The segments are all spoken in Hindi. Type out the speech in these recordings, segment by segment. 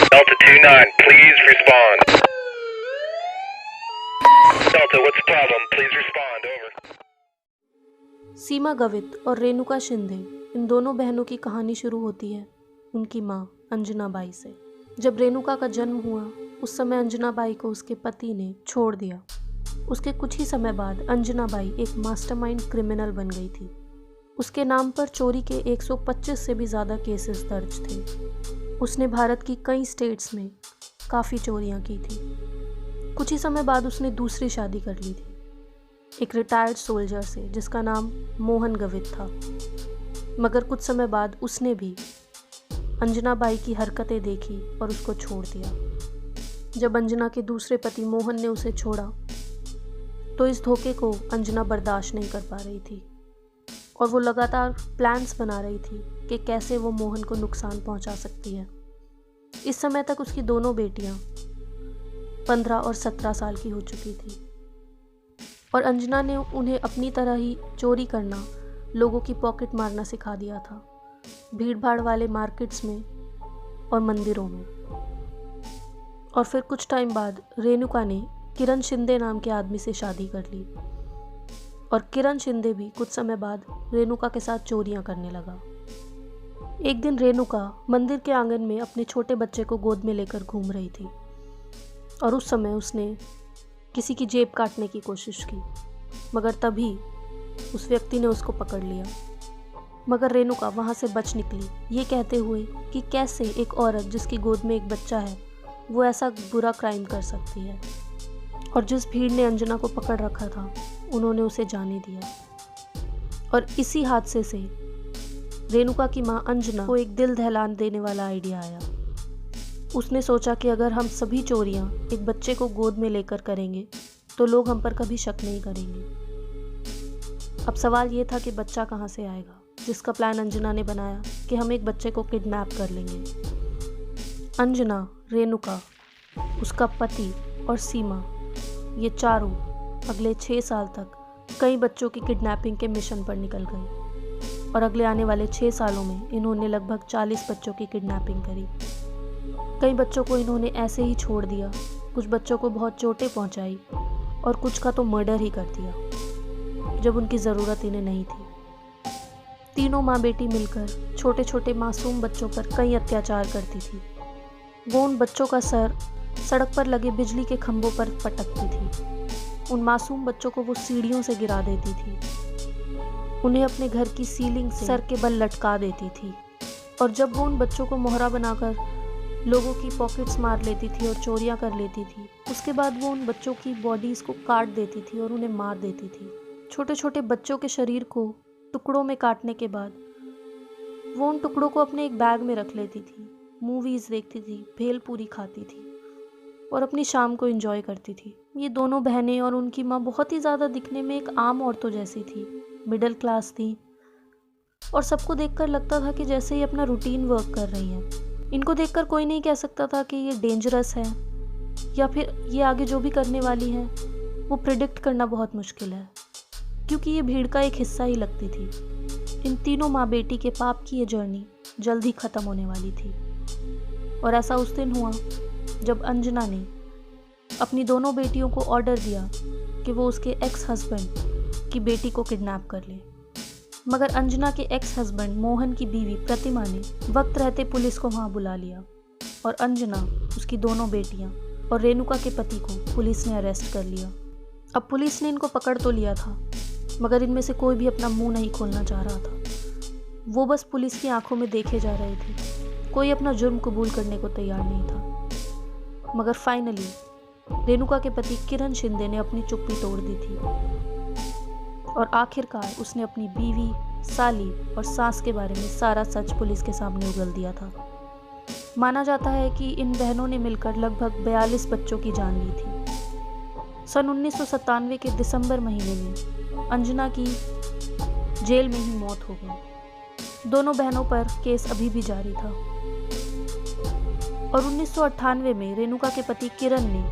Delta 29, please respond. Delta, what's the problem? Please respond. Over. सीमा गवित और रेणुका शिंदे, इन दोनों बहनों की कहानी शुरू होती है उनकी माँ अंजना बाई से। जब रेणुका का जन्म हुआ उस समय अंजना बाई को उसके पति ने छोड़ दिया। उसके कुछ ही समय बाद अंजना बाई एक मास्टरमाइंड क्रिमिनल बन गई थी। उसके नाम पर चोरी के 125 से भी ज़्यादा केसेस दर्ज थे। उसने भारत की कई स्टेट्स में काफ़ी चोरियां की थी। कुछ ही समय बाद उसने दूसरी शादी कर ली थी एक रिटायर्ड सोल्जर से जिसका नाम मोहन गवित था। मगर कुछ समय बाद उसने भी अंजना बाई की हरकतें देखी और उसको छोड़ दिया। जब अंजना के दूसरे पति मोहन ने उसे छोड़ा तो इस धोखे को अंजना बर्दाश्त नहीं कर पा रही थी और वो लगातार प्लान्स बना रही थी कि कैसे वो मोहन को नुकसान पहुंचा सकती है। इस समय तक उसकी दोनों बेटियां 15 और 17 साल की हो चुकी थी और अंजना ने उन्हें अपनी तरह ही चोरी करना, लोगों की पॉकेट मारना सिखा दिया था, भीड़ भाड़ वाले मार्केट्स में और मंदिरों में। और फिर कुछ टाइम बाद रेणुका ने किरण शिंदे नाम के आदमी से शादी कर ली और किरण शिंदे भी कुछ समय बाद रेणुका के साथ चोरियां करने लगा। एक दिन रेणुका मंदिर के आंगन में अपने छोटे बच्चे को गोद में लेकर घूम रही थी और उस समय उसने किसी की जेब काटने की कोशिश की, मगर तभी उस व्यक्ति ने उसको पकड़ लिया। मगर रेणुका वहाँ से बच निकली, ये कहते हुए कि कैसे एक औरत जिसकी गोद में एक बच्चा है वो ऐसा बुरा क्राइम कर सकती है। और जिस भीड़ ने अंजना को पकड़ रखा था उन्होंने उसे जाने दिया। और इसी हादसे से रेणुका की माँ अंजना को एक दिल दहलाने देने वाला आइडिया आया। उसने सोचा कि अगर हम सभी चोरियां एक बच्चे को गोद में लेकर करेंगे तो लोग हम पर कभी शक नहीं करेंगे। अब सवाल ये था कि बच्चा कहाँ से आएगा, जिसका प्लान अंजना ने बनाया कि हम एक बच्चे को किडनैप कर लेंगे। अंजना, रेणुका, उसका पति और सीमा, ये चारों अगले 6 साल तक कई बच्चों की किडनैपिंग के मिशन पर निकल गए और अगले आने वाले 6 सालों में इन्होंने लगभग 40 बच्चों की किडनैपिंग करी। कई बच्चों को इन्होंने ऐसे ही छोड़ दिया, कुछ बच्चों को बहुत चोटें पहुंचाई और कुछ का तो मर्डर ही कर दिया जब उनकी ज़रूरत इन्हें नहीं थी। तीनों माँ बेटी मिलकर छोटे छोटे मासूम बच्चों पर कई अत्याचार करती थी। वो उन बच्चों का सर सड़क पर लगे बिजली के खंभों पर पटकती थी। उन मासूम बच्चों को वो सीढ़ियों से गिरा देती थी, उन्हें अपने घर की सीलिंग से सर के बल लटका देती थी। और जब वो उन बच्चों को मोहरा बनाकर लोगों की पॉकेट्स मार लेती थी और चोरियां कर लेती थी, उसके बाद वो उन बच्चों की बॉडीज़ को काट देती थी और उन्हें मार देती थी। छोटे छोटे बच्चों के शरीर को टुकड़ों में काटने के बाद वो उन टुकड़ों को अपने एक बैग में रख लेती थी, मूवीज़ देखती थी, भेलपूरी खाती थी और अपनी शाम को एंजॉय करती थी। ये दोनों बहनें और उनकी माँ बहुत ही ज़्यादा दिखने में एक आम औरतों जैसी थी, मिडिल क्लास थी और सबको देखकर लगता था कि जैसे ही अपना रूटीन वर्क कर रही हैं। इनको देखकर कोई नहीं कह सकता था कि ये डेंजरस है या फिर ये आगे जो भी करने वाली है वो प्रिडिक्ट करना बहुत मुश्किल है, क्योंकि ये भीड़ का एक हिस्सा ही लगती थी। इन तीनों माँ बेटी के पाप की ये जर्नी जल्द ही ख़त्म होने वाली थी। और ऐसा उस दिन हुआ जब अंजना ने अपनी दोनों बेटियों को ऑर्डर दिया कि वो उसके एक्स हस्बैंड की बेटी को किडनैप कर ले। मगर अंजना के एक्स हस्बैंड मोहन की बीवी प्रतिमा ने वक्त रहते पुलिस को वहाँ बुला लिया और अंजना, उसकी दोनों बेटियाँ और रेणुका के पति को पुलिस ने अरेस्ट कर लिया। अब पुलिस ने इनको पकड़ तो लिया था, मगर इनमें से कोई भी अपना मुंह नहीं खोलना चाह रहा था। वो बस पुलिस की आंखों में देखे जा रहे थे, कोई अपना जुर्म कबूल करने को तैयार नहीं था। मगर फाइनली रेणुका के पति किरण शिंदे ने अपनी चुप्पी तोड़ दी थी और आखिरकार उसने अपनी बीवी, साली और सास के बारे में सारा सच पुलिस के सामने उगल दिया था। माना जाता है कि इन बहनों ने मिलकर लगभग 42 बच्चों की जान ली थी। सन 1997 के दिसंबर महीने में अंजना की जेल में ही मौत हो गई। दोनों बहनों पर केस अभी भी जारी था और 1998 में रेणुका के पति किरण ने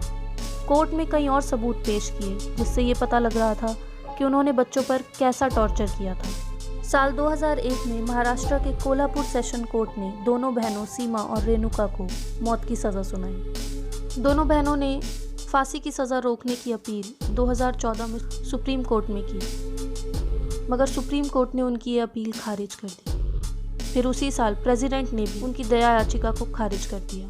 कोर्ट में कई और सबूत पेश किए जिससे ये पता लग रहा था कि उन्होंने बच्चों पर कैसा टॉर्चर किया था। साल 2001 में महाराष्ट्र के कोल्हापुर सेशन कोर्ट ने दोनों बहनों सीमा और रेणुका को मौत की सज़ा सुनाई। दोनों बहनों ने फांसी की सज़ा रोकने की अपील 2014 में सुप्रीम कोर्ट में की, मगर सुप्रीम कोर्ट ने उनकी ये अपील खारिज कर दी। फिर उसी साल प्रेसिडेंट ने भी उनकी दया याचिका को खारिज कर दिया,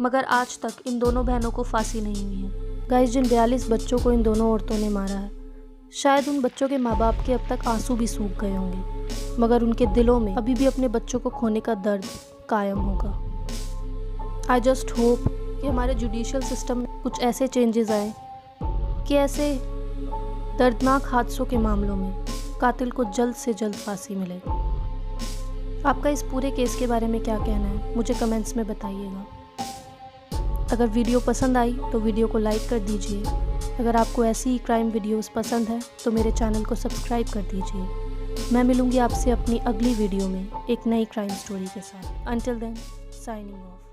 मगर आज तक इन दोनों बहनों को फांसी नहीं हुई है। गाइस, जिन 42 बच्चों को इन दोनों औरतों ने मारा है, शायद उन बच्चों के माँ बाप के अब तक आंसू भी सूख गए होंगे, मगर उनके दिलों में अभी भी अपने बच्चों को खोने का दर्द कायम होगा। आई जस्ट होप कि हमारे जुडिशियल सिस्टम में कुछ ऐसे चेंजेस आए कि ऐसे दर्दनाक हादसों के मामलों में कातिल को जल्द से जल्द फांसी मिले। आपका इस पूरे केस के बारे में क्या कहना है, मुझे कमेंट्स में बताइएगा। अगर वीडियो पसंद आई तो वीडियो को लाइक कर दीजिए। अगर आपको ऐसी ही क्राइम वीडियोस पसंद है तो मेरे चैनल को सब्सक्राइब कर दीजिए। मैं मिलूंगी आपसे अपनी अगली वीडियो में एक नई क्राइम स्टोरी के साथ। Until then, signing of.